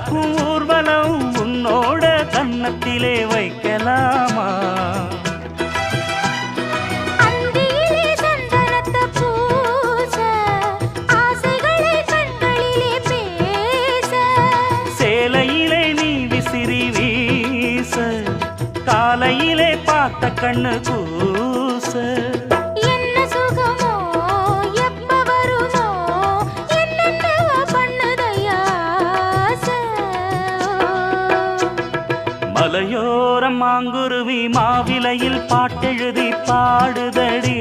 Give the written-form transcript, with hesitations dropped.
நடக்கும் ஊர்வலம் உன்னோட கன்னத்திலே வைக்கலாமா? சேலையிலே நீ விசிறி வீச காலையிலே பார்த்த கண்ணு கூச மலையோரம் மாங்குருவி மாவிலையில் பாட்டெழுதி பாடுதடி.